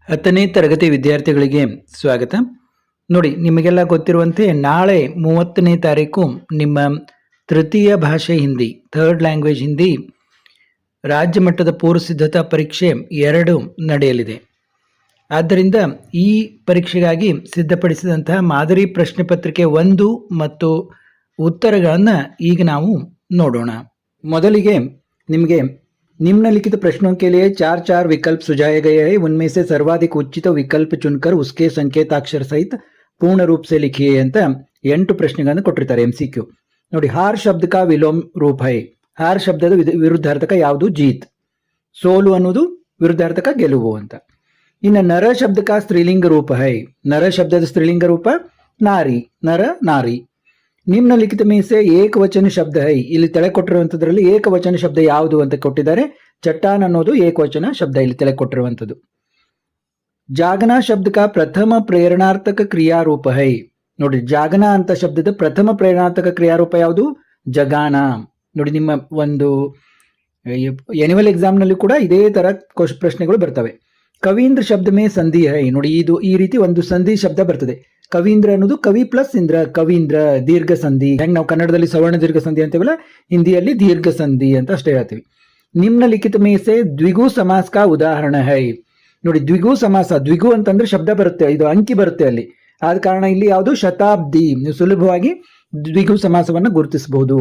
10ನೇ ತರಗತಿ ವಿದ್ಯಾರ್ಥಿಗಳಿಗೆ ಸ್ವಾಗತ. ನೋಡಿ, ನಿಮಗೆಲ್ಲ ಗೊತ್ತಿರುವಂತೆ ನಾಳೆ 30ನೇ ತಾರೀಕು ನಿಮ್ಮ ತೃತೀಯ ಭಾಷೆ ಹಿಂದಿ, ಥರ್ಡ್ ಲ್ಯಾಂಗ್ವೇಜ್ ಹಿಂದಿ ರಾಜ್ಯ ಮಟ್ಟದ ಪೂರ್ವ ಸಿದ್ಧತಾ ಪರೀಕ್ಷೆ 2 ನಡೆಯಲಿದೆ. ಆದ್ದರಿಂದ ಈ ಪರೀಕ್ಷೆಗಾಗಿ ಸಿದ್ಧಪಡಿಸಿದಂತಹ ಮಾದರಿ ಪ್ರಶ್ನೆ ಪತ್ರಿಕೆ 1 ಮತ್ತು ಉತ್ತರಗಳನ್ನು ಈಗ ನಾವು ನೋಡೋಣ. ಮೊದಲಿಗೆ ನಿಮಗೆ निम्नलिखित प्रश्नों के लिए 4 विकल्प सुझाए गए हैं. उनमें से सर्वाधिक उचित विकल्प चुनकर उसके संकेताक्षर सहित पूर्ण रूप से लिखिए ಅಂತ 8 ಪ್ರಶ್ನೆಗಳನ್ನು ಕೊಟ್ಟಿರ್ತಾರೆ. MCQ ನೋಡಿ. ಹಾರ್ ಶಬ್ದ का ವಿಲೋಮ ರೂಪ है. ಹಾರ್ ಶಬ್ದದ ವಿರುದ್ಧಾರ್ಥಕ ಯಾವುದು? ಜೀತ್. ಸೋಲು ಅನ್ನೋದು ವಿರುದ್ಧಾರ್ಥಕ ಗೆಲುವು ಅಂತ. ಇನ್ನು ನರ ಶಬ್ದ का ಸ್ತ್ರೀಲಿಂಗ ರೂಪ है. ನರ ಶಬ್ದದ ಸ್ತ್ರೀಲಿಂಗ ರೂಪ ನಾರಿ. ನರ ನಾರಿ. ನಿಮ್ನಲಿಖಿತ में से ಏಕವಚನ ಶಬ್ದ है. ಇಲ್ಲಿ ತಲೆ ಕೊಟ್ಟಿರುವಂತದ್ರಲ್ಲಿ ಏಕವಚನ ಶಬ್ದ ಯಾವುದು ಅಂತ ಕೊಟ್ಟಿದ್ದಾರೆ. ಚಟ್ಟಾನ್ ಅನ್ನೋದು ಏಕವಚನ ಶಬ್ದ ಇಲ್ಲಿ ತಲೆ ಕೊಟ್ಟಿರುವಂತದ್ದು. ಜಾಗನಾ ಶಬ್ದ का ಪ್ರಥಮ ಪ್ರೇರಣಾರ್ಥಕ ಕ್ರಿಯಾರೂಪ है. ನೋಡಿ, ಜಾಗನಾ ಅಂತ ಶಬ್ದದ ಪ್ರಥಮ ಪ್ರೇರಣಾರ್ಥಕ ಕ್ರಿಯಾರೂಪ ಯಾವುದು? ಜಗಾನ. ನೋಡಿ, ನಿಮ್ಮ ಒಂದು ಎನ್ಯುವಲ್ ಎಕ್ಸಾಮ್ ನಲ್ಲಿ ಕೂಡ ಇದೇ ತರ ಪ್ರಶ್ನೆಗಳು ಬರ್ತವೆ. ಕವೀಂದ್ರ ಶಬ್ದ ಮೇ ಸಂಧಿ ಹೈ. ನೋಡಿ, ಇದು ಈ ರೀತಿ ಒಂದು ಸಂಧಿ ಶಬ್ದ ಬರ್ತದೆ. ಕವೀಂದ್ರ ಅನ್ನೋದು ಕವಿ ಪ್ಲಸ್ ಇಂದ್ರ, ಕವೀಂದ್ರ ದೀರ್ಘ ಸಂಧಿ. ಹೆಂಗ್ ನಾವು ಕನ್ನಡದಲ್ಲಿ ಸವರ್ಣ ದೀರ್ಘ ಸಂಧಿ ಅಂತೀವಲ್ಲ, ಹಿಂದಿಯಲ್ಲಿ ದೀರ್ಘ ಸಂಧಿ ಅಂತ ಅಷ್ಟೇ ಹೇಳ್ತೀವಿ. ನಿಮ್ನಲಿಖಿತ ಮೇ ಸೆ ದ್ವಿಗು ಸಮಾಸ ಕಾ ಉದಾಹರಣೆ ಹೈ. ನೋಡಿ, ದ್ವಿಗು ಸಮಾಸ, ದ್ವಿಗು ಅಂತಂದ್ರೆ ಶಬ್ದ ಬರುತ್ತೆ, ಇದು ಅಂಕಿ ಬರುತ್ತೆ ಅಲ್ಲಿ. ಆದ ಕಾರಣ ಇಲ್ಲಿ ಯಾವುದು? ಶತಾಬ್ದಿ. ನೀವು ಸುಲಭವಾಗಿ ದ್ವಿಗು ಸಮಾಸವನ್ನು ಗುರುತಿಸಬಹುದು.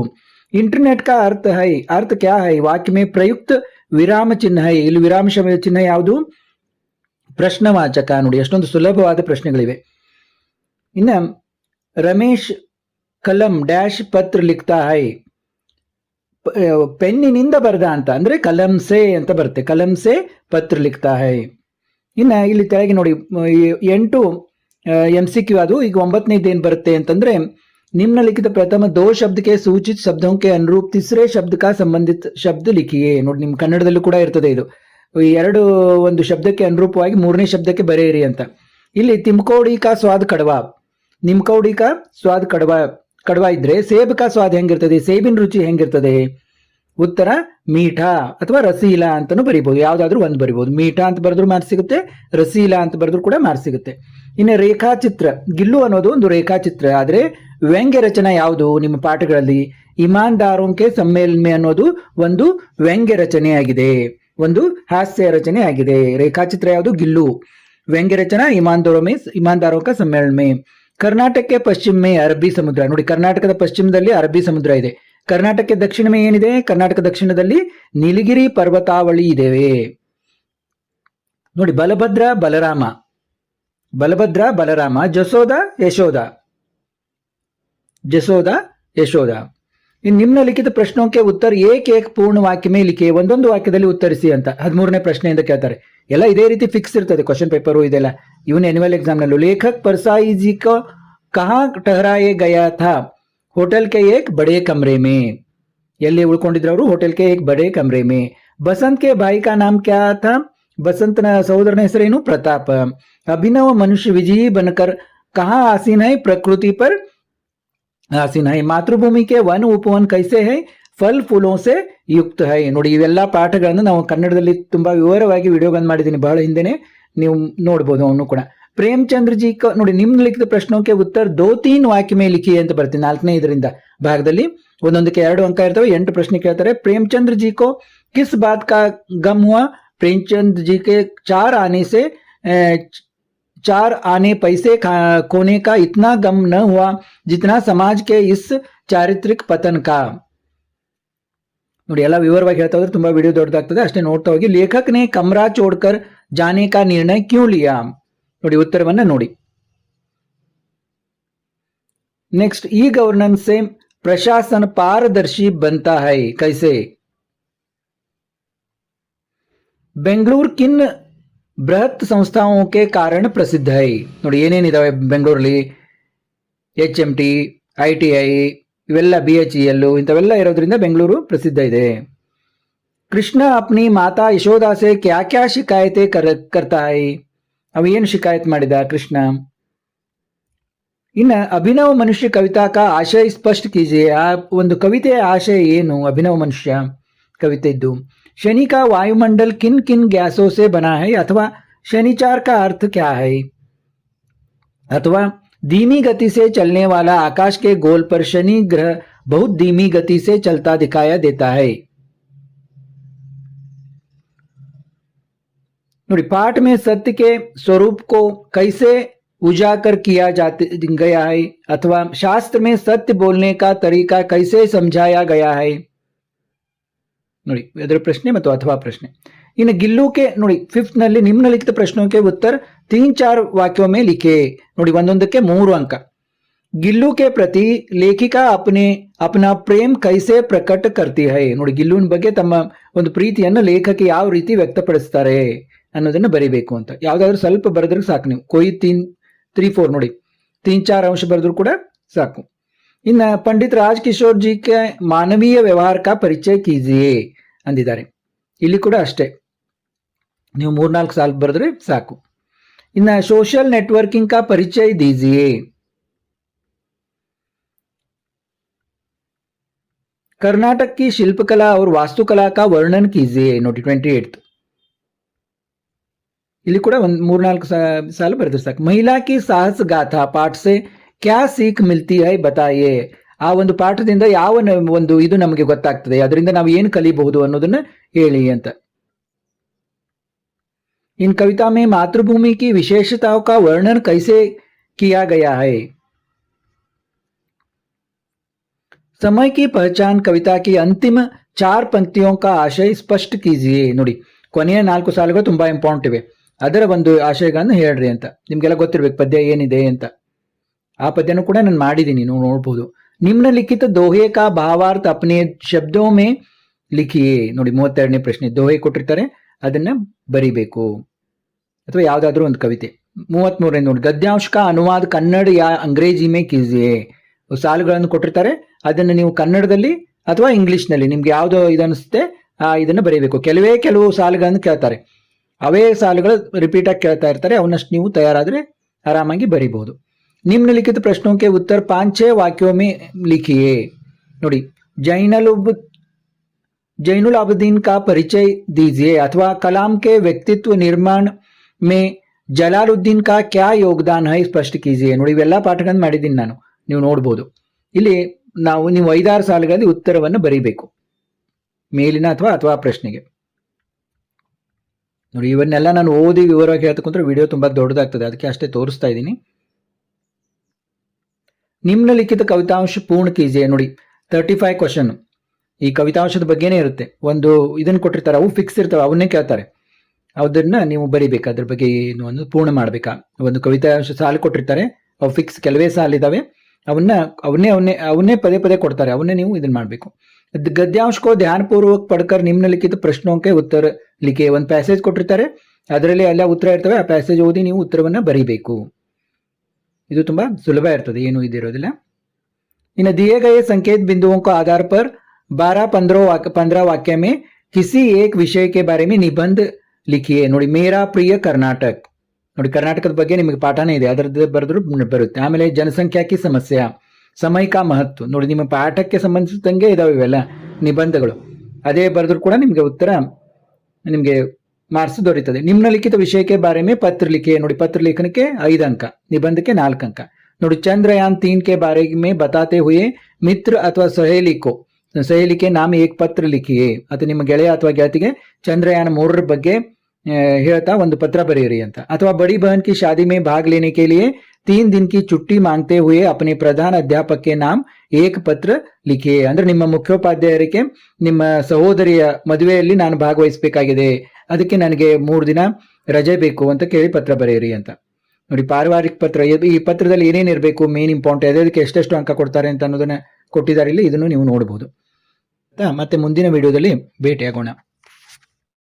ಇಂಟರ್ನೆಟ್ ಕಾ ಅರ್ಥ ಹೈ. ಅರ್ಥ ಕ್ಯಾ ಹೈ? ವಾಕ್ಯ ಮೇ ಪ್ರಯುಕ್ತ ವಿರಾಮ ಚಿಹ್ನ ಹೈ. ಇಲ್ಲಿ ವಿರಾಮ ಚಿಹ್ನ ಯಾವುದು? ಪ್ರಶ್ನವಾಚಕ. ನೋಡಿ, ಎಷ್ಟೊಂದು ಸುಲಭವಾದ ಪ್ರಶ್ನೆಗಳಿವೆ. ಇನ್ನ ರಮೇಶ್ ಕಲಂ ಡ್ಯಾಶ್ ಪತ್ರ ಲಿಖ್ತಾ ಹೈ. ಪೆನ್ನಿನಿಂದ ಬರೆದ ಅಂತ ಅಂದ್ರೆ ಕಲಂ ಸೆ ಅಂತ ಬರುತ್ತೆ. ಕಲಂ ಸೆ ಪತ್ರ ಲಿಖ್ತಾ ಹೈ. ಇನ್ನ ಇಲ್ಲಿ ತೆಳಗೆ ನೋಡಿ 8 MCQ. ಅದು ಈಗ 9ನೇದು ಏನ್ ಬರುತ್ತೆ ಅಂತಂದ್ರೆ, ನಿಮ್ನಲಿಖಿತ ಪ್ರಥಮ ದೋ ಶಬ್ದಕ್ಕೆ ಸೂಚಿತ ಶಬ್ದೋं के अनुरूप तीसरे शब्द का संबंधित शब्द लिखिए. ನೋಡಿ, ನಿಮ್ ಕನ್ನಡದಲ್ಲೂ ಕೂಡ ಇರ್ತದೆ ಇದು. ಒಂದು ಶಬ್ದಕ್ಕೆ ಅನುರೂಪವಾಗಿ 3ನೇ ಶಬ್ದಕ್ಕೆ ಬರೆಯಿರಿ ಅಂತ. ಇಲ್ಲಿ ತಿಮ್ಕೋಡಿ ಕಾ ಸ್ವಾದ್ ಕಡವಾ. ನಿಮ್ಕೌಡಿ ಕಾ ಸ್ವಾದ್ ಕಡವಾ ಇದ್ರೆ ಸೇಬ್ ಕಾ ಸ್ವಾದ್ ಹೆಂಗಿರ್ತದೆ? ಸೇಬಿನ ರುಚಿ ಹೆಂಗಿರ್ತದೆ? ಉತ್ತರ ಮೀಠಾ ಅಥವಾ ರಸೀಲಾ ಅಂತಾನು ಬರೀಬಹುದು. ಯಾವ್ದಾದ್ರು ಒಂದು ಬರೀಬಹುದು. ಮೀಠಾ ಅಂತ ಬರೆದ್ರು ಮಾರ್ಕ್ಸ್ ಸಿಗುತ್ತೆ, ರಸೀಲಾ ಅಂತ ಬರೆದ್ರು ಕೂಡ ಮಾರ್ಕ್ಸ್ ಸಿಗುತ್ತೆ. ಇನ್ನು ರೇಖಾಚಿತ್ರ. ಗಿಲ್ಲು ಅನ್ನೋದು ಒಂದು ರೇಖಾಚಿತ್ರ. ಆದ್ರೆ ವ್ಯಂಗ್ಯ ರಚನಾ ಯಾವುದು ನಿಮ್ಮ ಪಾಠಗಳಲ್ಲಿ? ಇಮಾನ್ದಾರೋಂಕೆ ಸಮ್ಮೇಳನ ಅನ್ನೋದು ಒಂದು ವ್ಯಂಗ್ಯ ರಚನೆ ಆಗಿದೆ, ಒಂದು ಹಾಸ್ಯ ರಚನೆ ಆಗಿದೆ. ರೇಖಾಚಿತ್ರ ಯಾವುದು? ಗಿಲ್ಲು. ವ್ಯಂಗ್ಯ ರಚನಾ ಇಮಾನ್ದಾರೋ ಕಾ ಸಮ್ಮೇಳನ ಮೇ. ಕರ್ನಾಟಕಕ್ಕೆ ಪಶ್ಚಿಮ ಮೇ ಅರಬ್ಬಿ ಸಮುದ್ರ. ನೋಡಿ, ಕರ್ನಾಟಕದ ಪಶ್ಚಿಮದಲ್ಲಿ ಅರಬ್ಬಿ ಸಮುದ್ರ ಇದೆ. ಕರ್ನಾಟಕಕ್ಕೆ ದಕ್ಷಿಣ ಮೇ ಏನಿದೆ? ಕರ್ನಾಟಕ ದಕ್ಷಿಣದಲ್ಲಿ ನೀಲಗಿರಿ ಪರ್ವತಾವಳಿ ಇದೇವೆ. ನೋಡಿ, ಬಲಭದ್ರ ಬಲರಾಮ. ಬಲಭದ್ರ ಬಲರಾಮ. ಜಸೋದ ಯಶೋದ. ಜಸೋದ ಯಶೋದ. ಇನ್ನು ನಿಮ್ನಲಿಖಿತ ಪ್ರಶ್ನೋಕ್ಕೆ ಉತ್ತರ ಏಕ್ ಪೂರ್ಣ ವಾಕ್ಯ ಮೇ ಲಿಖೆ. ಒಂದೊಂದು ವಾಕ್ಯದಲ್ಲಿ ಉತ್ತರಿಸಿ ಅಂತ 13ನೇ ಪ್ರಶ್ನೆಯಿಂದ ಕೇಳ್ತಾರೆ. ಎಲ್ಲ ಇದೇ ರೀತಿ ಫಿಕ್ಸ್ ಇರ್ತದೆ ಕ್ವಶನ್ ಪೇಪರು ಇದೆಲ್ಲ. ಇವನ್ ಎನ್ಯುವಲ್ ಎಕ್ಸಾಮ್ ನಲ್ಲೂ ಲೇಖಕ್ परसाई जी को कहाँ ठहराए गया था? होटल के एक बड़े कमरे में. ಎಲ್ಲಿ ಉಳ್ಕೊಂಡಿದ್ರು ಅವರು? ಹೋಟೆಲ್ ಕೆ ಏಕ್ ಬಡೆ ಕಮರೆ ಮೇ. ಬಸಂತ್ ಕೆ ಭಾಯಿ ಕಾ ನಾಮ್ ಕ್ಯಾ ಥಾ? ಬಸಂತನ ಸಹೋದರನ ಹೆಸರೇನು? ಪ್ರತಾಪ್. ಅಭಿನವ ಮನುಷ್ಯ ವಿಜಯಿ ಬನಕರ್ ಕಹಾ ಆಸೀನ್ ಹೈ? ಪ್ರಕೃತಿ ಪರ್ ಆಸೀನ್ ಹೈ. ಮಾತೃಭೂಮಿ ಕೆ ವನ ಉಪವನ ಕೈಸೆ ಹೈ? ಫಲ್ ಫೂಲೋ ಸೆ ಯುಕ್ತ ಹೈ. ನೋಡಿ, ಇವೆಲ್ಲ ಪಾಠಗಳನ್ನು ನಾವು ಕನ್ನಡದಲ್ಲಿ ತುಂಬಾ ವಿವರವಾಗಿ ವಿಡಿಯೋಗಳನ್ನು ಮಾಡಿದ್ದೀನಿ ಬಹಳ ಹಿಂದೆನೆ, ನೀವು ನೋಡ್ಬೋದು ಅವನು ಕೂಡ. ಪ್ರೇಮಚಂದ್ರ ಜಿ ನೋಡಿ, ನಿಮ್ನಲಿಖಿತ ಪ್ರಶ್ನೋಕ್ಕೆ ಉತ್ತರ 2-3 ವಾಕ್ಯ ಮೇ ಲಿಖಿ ಅಂತ ಬರ್ತೀನಿ. 4ನೇ ಇದರಿಂದ ಭಾಗದಲ್ಲಿ ಒಂದೊಂದಕ್ಕೆ 2 ಅಂಕ ಇರ್ತವೆ. 8 ಪ್ರಶ್ನೆ ಕೇಳ್ತಾರೆ. ಪ್ರೇಮಚಂದ್ರ ಜಿ ಕೋ ಕಿಸ್ ಬಾತ್ ಕಾ ಗಮ್ ಹುआ? प्रेमचंद जी के 4 आने पैसे खोने का इतना गम न हुआ जितना समाज के इस चारित्रिक पतन का. ನೋಡಿ, ಎಲ್ಲ ವಿವರವಾಗಿ ಹೇಳ್ತಾ ಹೋದ್ರೆ ತುಂಬಾ ವಿಡಿಯೋ ದೊಡ್ಡದಾಗ್ತದೆ, ಅಷ್ಟೇ ನೋಡ್ತಾ ಹೋಗಿ. ಲೇಖಕ್ ನೇ ಕಮರಾ ಚೋಡ್ಕರ್ ಜಾನೆ ಕಾ ನಿರ್ಣಯ ಕ್ಯೂ ಲಿಯಾ? ನೋಡಿ, ಉತ್ತರವನ್ನ ನೋಡಿ. ನೆಕ್ಸ್ಟ್, ಈ ಗವರ್ನೆನ್ಸ್ से प्रशासन पारदर्शी बनता है कैसे? ಬೆಂಗಳೂರು किन ಬೃಹತ್ ಸಂಸ್ಥಾओं के कारण प्रसिद्ध है? ನೋಡಿ, ಏನೇನಿದಾವೆ ಬೆಂಗಳೂರಲ್ಲಿ? HMT, ITI, ಇವೆಲ್ಲ BHEL ಇಂಥವೆಲ್ಲ ಇರೋದ್ರಿಂದ ಬೆಂಗಳೂರು ಪ್ರಸಿದ್ಧ ಇದೆ. ಕೃಷ್ಣ ಅಪ್ನಿ ಮಾತಾ ಯಶೋದಾ ಸೆ ಕ್ಯಾ ಕ್ಯಾ ಶಿಕಾಯತೆ ಕರ್ತಾ ಹೈ? ಅವ ಏನು ಶಿಕಾಯತ್ ಮಾಡಿದ ಕೃಷ್ಣ? ಇನ್ನು ಅಭಿನವ ಮನುಷ್ಯ ಕವಿತಾ ಕಾ ಆಶಯ ಸ್ಪಷ್ಟ ಕೀಜಿಯೇ. ಆ ಒಂದು ಕವಿತೆಯ ಆಶಯ ಏನು? ಅಭಿನವ ಮನುಷ್ಯ ಕವಿತೆ ಇದ್ದು. ಶನಿ ಕಾ ವಾಯುಮಂಡಲ್ ಕಿನ್ ಕಿನ್ ಗ್ಯಾಸೋ ಸೆ ಬನಾ ಹೈ? ಅಥವಾ शनिचार का अर्थ क्या है? अथवा धीमी गति से चलने वाला आकाश के गोल पर शनि ग्रह बहुत धीमी गति से चलता दिखाया देता है। ನೋಡಿ, पाठ में सत्य के स्वरूप को कैसे उजागर किया गया है अथवा शास्त्र में सत्य बोलने का तरीका कैसे समझाया गया है। ನೋಡಿ, ಇದರ ಪ್ರಶ್ನೆ ಮತ್ತು ಅಥವಾ ಪ್ರಶ್ನೆ. ಇನ್ನು ಗಿಲ್ಲು के ನೋಡಿ 5th ನಲ್ಲಿ ನಿಮ್ನಲಿಖಿತ ಪ್ರಶ್ನों के उत्तर 3-4 वाक्यों में लिखे. ನೋಡಿ, ಒಂದೊಂದಕ್ಕೆ 3 ಅಂಕ. गिल्लू के प्रति लेखिका अपना प्रेम कैसे प्रकट करती है. ನೋಡಿ, ಗಿಲ್ಲುವಿನ ಬಗ್ಗೆ ತಮ್ಮ ಒಂದು ಪ್ರೀತಿಯನ್ನು ಲೇಖಕಿ ಯಾವ ರೀತಿ ವ್ಯಕ್ತಪಡಿಸ್ತಾರೆ ಅನ್ನೋದನ್ನ ಬರಿಬೇಕು ಅಂತ. ಯಾವ್ದಾದ್ರು ಸ್ವಲ್ಪ ಬರೆದ್ರೆ ಸಾಕು. ನೀವು कोई 3-4 ನೋಡಿ 3-4 ಅಂಶ ಬರೆದ್ರು ಕೂಡ ಸಾಕು. ಇನ್ನ ಪಂಡಿತ್ ರಾಜ್ ಕಿಶೋರ್ ಜಿ ಕೆ ಮಾನವೀಯ ವ್ಯವಹಾರ का परिचय कीजिए ಅಂದಿದ್ದಾರೆ. ಇಲ್ಲಿ ಕೂಡ ಅಷ್ಟೇ, ನೀವು 3-4 ಸಾಲು ಬರೆದ್ರೆ ಸಾಕು. ಇನ್ನ सोशल नेटवर्किंग का परिचय दीजिए. कर्नाटक की शिल्पकला और वास्तुकला का वर्णन कीजिए. ನೋಡಿ 28th. ಇಲ್ಲಿ ಕೂಡ ಒಂದು 3-4 ಸಾಲು ಬರೆದ್ರೆ ಸಾಕು. ಮಹಿಳಾ ಕಿ ಸಾಹಸ ಗಾಥಾ ಪಾಠ से क्या सीख मिलती है बताइए. ಆ ಒಂದು ಪಾಠದಿಂದ ಯಾವ ಒಂದು ಇದು ನಮಗೆ ಗೊತ್ತಾಗ್ತದೆ, ಅದರಿಂದ ನಾವು ಏನು ಕಲಿಬಹುದು ಅನ್ನೋದನ್ನ ಹೇಳಿ ಅಂತ. इन कविता में मातृभूमि की विशेषताओं का वर्णन कैसे किया गया है. समय की पहचान कविता की अंतिम 4 पंक्तियों का आशय स्पष्ट कीजिए. ನೋಡಿ, ಕೊನೆಯ 4 ಸಾಲುಗಳು ತುಂಬಾ ಇಂಪಾರ್ಟೆಂಟ್ ಇವೆ. ಅದರ ಒಂದು ಆಶಯಗಳನ್ನು ಹೇಳ್ರಿ ಅಂತ. ನಿಮ್ಗೆಲ್ಲ ಗೊತ್ತಿರ್ಬೇಕು ಪದ್ಯ ಏನಿದೆ ಅಂತ. ಆ ಪದ್ಯನೂ ಕೂಡ ನಾನು ಮಾಡಿದ್ದೀನಿ, ನೀವು ನೋಡ್ಬೋದು. ನಿಮ್ನಲಿಖಿತ ದೋಹೆ ಕಾ ಭಾವಾರ್ಥ ಅಪ್ನೆ ಶಬ್ದೋ ಮೇ ಲಿಖಿಯೇ. ನೋಡಿ 32ನೇ ಪ್ರಶ್ನೆ. ದೋಹೆ ಕೊಟ್ಟಿರ್ತಾರೆ, ಅದನ್ನ ಬರಿಬೇಕು. ಅಥವಾ ಯಾವ್ದಾದ್ರು ಒಂದು ಕವಿತೆ. 33ನೇ ನೋಡಿ, ಗದ್ಯಾಂಶ ಕಾ ಅನುವಾದ ಕನ್ನಡ ಯಾ ಅಂಗ್ರೇಜಿ ಮೇ ಕೀಜಿಯೇ. ಸಾಲುಗಳನ್ನು ಕೊಟ್ಟಿರ್ತಾರೆ, ಅದನ್ನ ನೀವು ಕನ್ನಡದಲ್ಲಿ ಅಥವಾ ಇಂಗ್ಲಿಷ್ನಲ್ಲಿ ನಿಮ್ಗೆ ಯಾವ್ದೋ ಇದನ್ನಿಸುತ್ತೆ ಇದನ್ನ ಬರೀಬೇಕು. ಕೆಲವು ಸಾಲುಗಳನ್ನು ಕೇಳ್ತಾರೆ, ಅವೇ ಸಾಲುಗಳು ರಿಪೀಟ್ ಆಗಿ ಕೇಳ್ತಾ ಇರ್ತಾರೆ. ಅವನಷ್ಟು ನೀವು ತಯಾರಾದ್ರೆ ಆರಾಮಾಗಿ ಬರೀಬಹುದು. ನಿಮ್ನಲಿಖಿತ ಪ್ರಶ್ನों के उत्तर 5-6 वाक्यों में लिखिए. ನೋಡಿ, जैनुल आबदीन का परिचय दीजिए अथवा कलाम के व्यक्तित्व निर्माण में जलालुद्दीन का क्या योगदान है स्पष्ट कीजिए. ನೋಡಿ, ಇವೆಲ್ಲ ಪಾಠಗಳನ್ನು ಮಾಡಿದ್ದೀನಿ ನಾನು, ನೀವು ನೋಡ್ಬೋದು. ಇಲ್ಲಿ ನೀವು 5-6 ಸಾಲುಗಳಲ್ಲಿ ಉತ್ತರವನ್ನು ಬರೀಬೇಕು ಮೇಲಿನ ಅಥವಾ ಪ್ರಶ್ನೆಗೆ. ನೋಡಿ, ಇವನ್ನೆಲ್ಲ ನಾನು ಓದಿ ವಿವರವಾಗಿ ಹೇಳ್ತಕ್ಕಂಥ ವಿಡಿಯೋ ತುಂಬಾ ದೊಡ್ಡದಾಗ್ತದೆ, ಅದಕ್ಕೆ ಅಷ್ಟೇ ತೋರಿಸ್ತಾ ಇದ್ದೀನಿ. ನಿಮ್ನಲಿಖಿತ ಕವಿತಾಂಶ ಪೂರ್ಣ ಕೀಜಿಯೇ. ನೋಡಿ 35 ಕ್ವಶನ್ ಈ ಕವಿತಾಂಶದ ಬಗ್ಗೆನೇ ಇರುತ್ತೆ. ಒಂದು ಇದನ್ನು ಕೊಟ್ಟಿರ್ತಾರೆ, ಅವು ಫಿಕ್ಸ್ ಇರ್ತವೆ, ಅವನ್ನೇ ಕೇಳ್ತಾರೆ. ಅದನ್ನ ನೀವು ಬರಿಬೇಕು, ಅದ್ರ ಬಗ್ಗೆ ಏನು ಅನ್ನೋದು ಪೂರ್ಣ ಮಾಡ್ಬೇಕಾ. ಒಂದು ಕವಿತಾಂಶ ಸಾಲು ಕೊಟ್ಟಿರ್ತಾರೆ, ಅವು ಫಿಕ್ಸ್ ಕೆಲವೇ ಸಾಲಿದಾವೆ, ಅವನ್ನೇ ಪದೇ ಪದೇ ಕೊಡ್ತಾರೆ, ಅವನ್ನೇ ನೀವು ಇದನ್ನ ಮಾಡಬೇಕು. ಗದ್ಯಾಂಶ ಕೋ ಧ್ಯಾನಪೂರ್ವಕ ಪಡ್ಕರ್ ನಿಮ್ನಲಿಖಿತ ಪ್ರಶ್ನೋं के उत्तर लिखे. ಒಂದು ಪ್ಯಾಸೇಜ್ ಕೊಟ್ಟಿರ್ತಾರೆ, ಅದರಲ್ಲಿ ಎಲ್ಲ ಉತ್ತರ ಇರ್ತವೆ, ಆ ಪ್ಯಾಸೇಜ್ ಓದಿ ನೀವು ಉತ್ತರವನ್ನ ಬರಿಬೇಕು. ಇದು ತುಂಬಾ ಸುಲಭ ಇರ್ತದೆ, ಏನು ಇದಿರೋದಿಲ್ಲ. ಇನ್ನು दिए गए संकेत बिंदुओं को आधार पर 12-15 वाक्य में किसी एक विषय के बारे में निबंध लिखिए. ನೋಡಿ, ಮೇರಾ ಪ್ರಿಯ ಕರ್ನಾಟಕ. ನೋಡಿ, ಕರ್ನಾಟಕದ ಬಗ್ಗೆ ನಿಮಗೆ ಪಾಠನೇ ಇದೆ, ಅದರದ್ದು ಬರೆದ್ರು ಬರುತ್ತೆ. ಆಮೇಲೆ ಜನಸಂಖ್ಯಾ ಕಿ ಸಮಸ್ಯೆ, ಸಮಯ ಕಾ ಮಹತ್ವ. ನೋಡಿ, ನಿಮ್ಮ ಪಾಠಕ್ಕೆ ಸಂಬಂಧಿಸಿದಂಗೆ ಇದಾವೆ ಇವೆಲ್ಲ ನಿಬಂಧಗಳು. ಅದೇ ಬರೆದ್ರು ಕೂಡ ನಿಮಗೆ ಉತ್ತರ, ನಿಮಗೆ ಮಾರ್ಕ್ಸ್ ದೊರೀತದೆ. ನಿಮ್ನಲಿಖಿತ ವಿಷಯಕ್ಕೆ ಬಾರೆ ಮೇ ಪತ್ರ ಲಿಖೆ. ನೋಡಿ, ಪತ್ರ ಲೇಖನಕ್ಕೆ 5 ಅಂಕ, ನಿಬಂಧಕ್ಕೆ 4 ಅಂಕ. ನೋಡಿ, ಚಂದ್ರಯಾನ್ 3 के बारे में बताते हुए मित्र ಅಥವಾ सहेली के नाम एक पत्र लिखिए. ಅಥವಾ ನಿಮ್ಮ ಗೆಳೆಯ ಅಥವಾ ಗೆಳತಿಗೆ ಚಂದ್ರಯಾನ 3 ಬಗ್ಗೆ ಹೇಳ್ತಾ ಒಂದು ಪತ್ರ ಬರೆಯಿರಿ ಅಂತ. ಅಥವಾ बड़ी बहन की शादी में भाग लेने के लिए 3 दिन की छुट्टी मांगते हुए अपने प्रधान अध्यापक के नाम एक पत्र लिखिए. ಅಂದ್ರೆ ನಿಮ್ಮ ಮುಖ್ಯೋಪಾಧ್ಯಾಯರಿಗೆ ನಿಮ್ಮ ಸಹೋದರಿಯ ಮದುವೆಯಲ್ಲಿ ನಾನು ಭಾಗವಹಿಸಬೇಕಾಗಿದೆ, ಅದಕ್ಕೆ ನನಗೆ 3 ದಿನ ರಜೆ ಬೇಕು ಅಂತ ಕೇಳಿ ಪತ್ರ ಬರೆಯಿರಿ ಅಂತ. ನೋಡಿ, ಪಾರಿವಾರಿಕ ಪತ್ರ. ಈ ಪತ್ರದಲ್ಲಿ ಏನೇನಿರಬೇಕು, ಮೇನ್ ಇಂಪಾರ್ಟೆಂಟ್, ಅದಕ್ಕೆ ಎಷ್ಟೆಷ್ಟು ಅಂಕ ಕೊಡ್ತಾರೆ ಅಂತ ಅನ್ನೋದನ್ನ ಕೊಟ್ಟಿದ್ದಾರೆ ಇಲ್ಲಿ. ಇದನ್ನು ನೀವು ನೋಡಬಹುದು. ಮತ್ತೆ ಮುಂದಿನ ವಿಡಿಯೋದಲ್ಲಿ ಭೇಟಿಯಾಗೋಣ.